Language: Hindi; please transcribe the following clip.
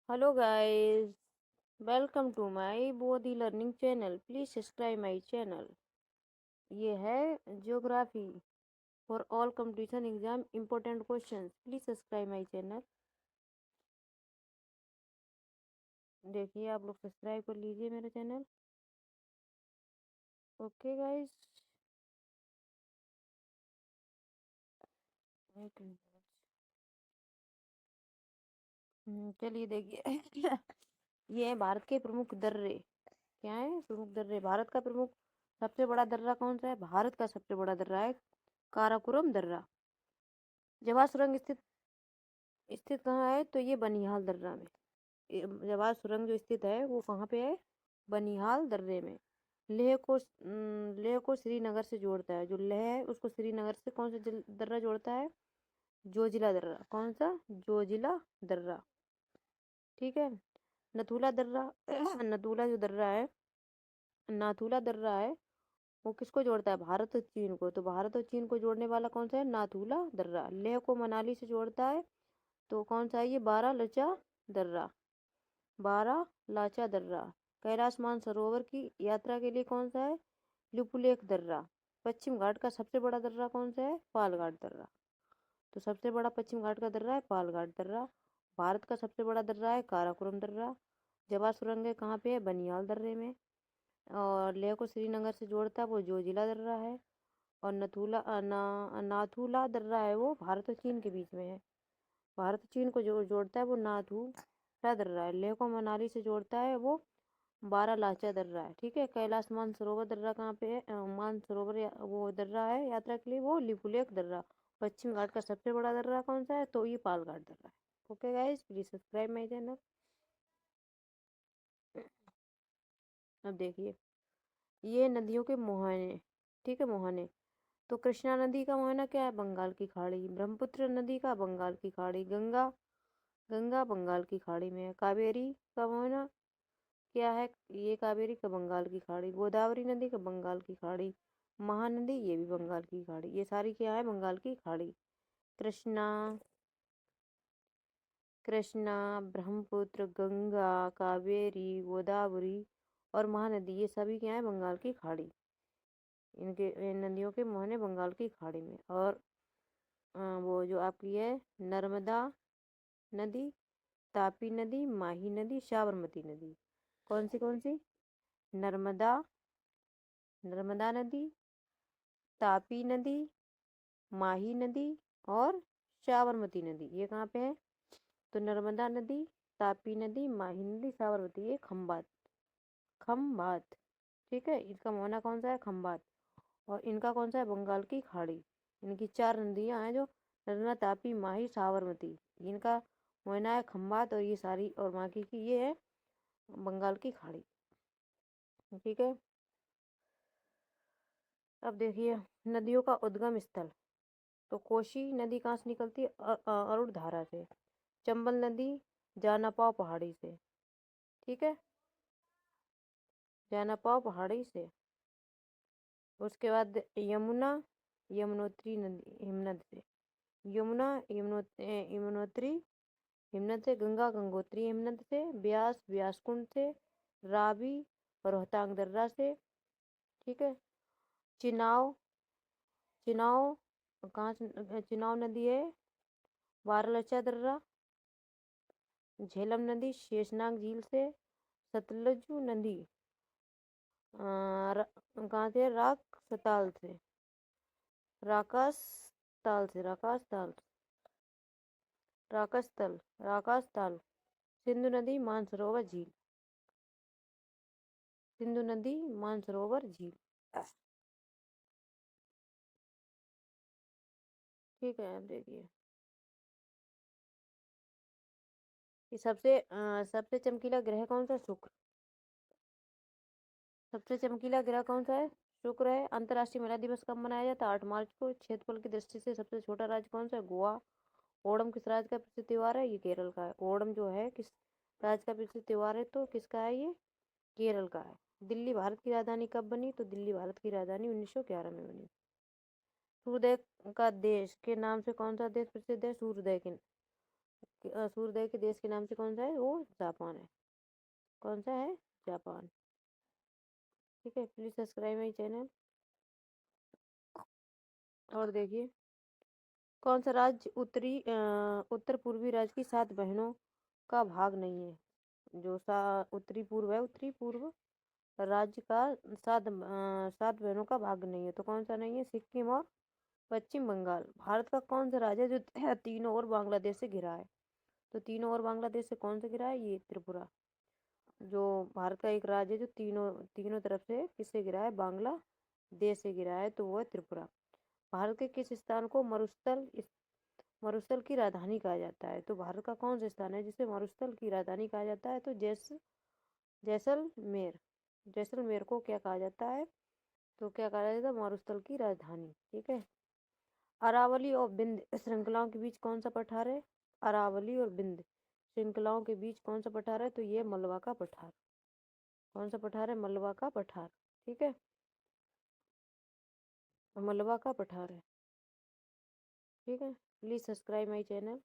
Hello guys, welcome to my Bodhi Learning channel. Please subscribe my channel. ये है geography for all competition exam important questions. Please subscribe my channel. देखिए आप लोग सब्सक्राइब कर लीजिए मेरा चैनल. Okay guys. चलिए देखिए. ये है भारत के प्रमुख दर्रे. क्या है प्रमुख दर्रे? भारत का प्रमुख सबसे बड़ा दर्रा कौन सा है? भारत का सबसे बड़ा दर्रा है काराकोरम दर्रा. जवाहर सुरंग स्थित स्थित कहाँ है? तो ये बनिहाल दर्रा में. जवाहर सुरंग जो स्थित है वो कहाँ पे है? बनिहाल दर्रे में. लेह को श्रीनगर से जोड़ता है. जो लेह है उसको श्रीनगर से कौन सा दर्रा जोड़ता है? जोजिला दर्रा. कौन सा? जोजिला दर्रा. ठीक है. नथुला दर्रा. नथुला जो दर्रा है, नाथुला दर्रा है, वो किसको जोड़ता है? भारत और चीन को. तो भारत और चीन को जोड़ने वाला कौन सा है? नाथुला दर्रा. लेह को मनाली से जोड़ता है, तो कौन सा है ये? बारह लचा दर्रा. बारह लाचा दर्रा. कैलाश मानसरोवर की यात्रा के लिए कौन सा है? लिपुलेख दर्रा. पश्चिम घाट का सबसे बड़ा दर्रा कौन सा है? पालघाट दर्रा. तो सबसे बड़ा पश्चिम घाट का दर्रा है पालघाट दर्रा. भारत का सबसे बड़ा दर्रा है काराकोरम दर्रा. जवाहर सुरंग है कहाँ पे है? बनियाल दर्रे में. और लेह को श्रीनगर से जोड़ता है वो जोजिला दर्रा है. और नाथुला दर्रा है वो भारत और चीन के बीच में है. भारत और चीन को जो जोड़ता है वो नाथुला दर्रा है. लेह को मनाली से जोड़ता है वो बारालाचा दर्रा है. ठीक है. कैलाश मानसरोवर दर्रा कहाँ पे है? मानसरोवर वो दर्रा है यात्रा के लिए, वो लिपुलेख दर्रा. पश्चिम घाट का सबसे बड़ा दर्रा कौन सा है? तो ये पालघाट दर्रा है. Okay guys, please subscribe my channel. अब देखिए, ये नदियों के मुहाने. ठीक है, मुहाने. तो कृष्णा नदी का मुहाना क्या है? बंगाल की खाड़ी. ब्रह्मपुत्र नदी का बंगाल की खाड़ी. गंगा गंगा बंगाल की खाड़ी में है. कावेरी का मुहाना क्या है? ये कावेरी का बंगाल की खाड़ी. गोदावरी नदी का बंगाल की खाड़ी. महानदी ये भी बंगाल की खाड़ी. ये सारी क्या है? बंगाल की खाड़ी. कृष्णा कृष्णा ब्रह्मपुत्र, गंगा, कावेरी, गोदावरी और महानदी, ये सभी क्या है? बंगाल की खाड़ी. इनके इन नदियों के मुहाने बंगाल की खाड़ी में. और वो जो आपकी है नर्मदा नदी, तापी नदी, माही नदी, साबरमती नदी. कौन सी? नर्मदा नर्मदा नदी, तापी नदी, माही नदी और साबरमती नदी. ये कहाँ पे है? तो नर्मदा नदी, तापी नदी, माही नदी, साबरमती. ये खंबात. खंबात. ठीक है. इसका मोहना कौन सा है? खंबात. और इनका कौन सा है? बंगाल की खाड़ी. इनकी चार नदियां हैं जो नर्मदा, तापी, माही, साबरमती. इनका मोहना है खंबात. और ये सारी और बाकी की ये है बंगाल की खाड़ी. ठीक है. अब देखिए, नदियों का उद्गम स्थल. तो कोशी नदी कहाँ से निकलती है? अरुण धारा से. चंबल नदी जानापाव पहाड़ी से. ठीक है, जानापाव पहाड़ी से. उसके बाद यमुना यमुनोत्री नदी हिमनद से. यमुना यमुनोत्री हिमनद से. गंगा गंगोत्री हिमनद से. ब्यास ब्यासकुंड से. रावी रोहतांग दर्रा से. ठीक है. चिनाव चिनाव कहाँ से? चिनाव नदी है वारलचा दर्रा. झेलम नदी शेषनाग झील से. सतलज नदी कहाँ से? राक सताल से. राकास ताल से. राकास ताल. सिंधु नदी मानसरोवर झील. सिंधु नदी मानसरोवर झील. ठीक है. अब देखिए, कि सबसे चमकीला ग्रह कौन सा? शुक्र. सबसे चमकीला ग्रह कौन सा है? शुक्र है. अंतर्राष्ट्रीय महिला दिवस कब मनाया जाता है? 8 मार्च को. क्षेत्रफल की दृष्टि से सबसे छोटा राज्य कौन सा है? गोवा. ओणम किस राज्य का प्रसिद्ध त्योहार है? ये केरल का है. ओणम जो है किस राज्य का प्रसिद्ध त्योहार है? तो किसका है ये? केरल का है. दिल्ली भारत की राजधानी कब बनी? तो दिल्ली भारत की राजधानी 1911 में बनी. सूर्योदय का देश के नाम से कौन सा देश प्रसिद्ध है? सूर्योदय के सूर्योदय के देश के नाम से कौन सा है, वो जापान है। कौन सा है, जापान। ठीक है, प्लीज सब्सक्राइब माई चैनल। और देखिए, कौन सा राज्य उत्तर पूर्वी राज्य की 7 बहनों का भाग नहीं है। जो उत्तरी पूर्व है, उत्तरी पूर्व राज्य का 7 बहनों का भाग नहीं है, तो कौन सा नहीं है, सिक्किम और पश्चिम बंगाल। भारत का कौन सा राज्य है जो तीनों ओर बांग्लादेश से घिरा है। तो तीनों ओर बांग्लादेश से कौन सा घिरा है, ये त्रिपुरा। जो भारत का एक राज्य है जो तीनों तीनों तरफ से किससे घिरा है, बांग्लादेश से घिरा है, तो वो है त्रिपुरा। भारत के किस स्थान को मरुस्थल की राजधानी कहा जाता है। तो भारत का कौन सा स्थान है जिसे मरुस्थल की राजधानी कहा जाता है, तो जैसलमेर। जैसलमेर को क्या कहा जाता है, तो क्या कहा जाता है, मरुस्थल की राजधानी। ठीक है। अरावली और विंध्य श्रृंखलाओं के बीच कौन सा पठार है। अरावली और विंध्य श्रृंखलाओं के बीच कौन सा पठार है, तो ये मलवा का पठार। कौन सा पठार है, मलवा का पठार। ठीक है, मलवा का पठार है। ठीक है, प्लीज सब्सक्राइब माई चैनल।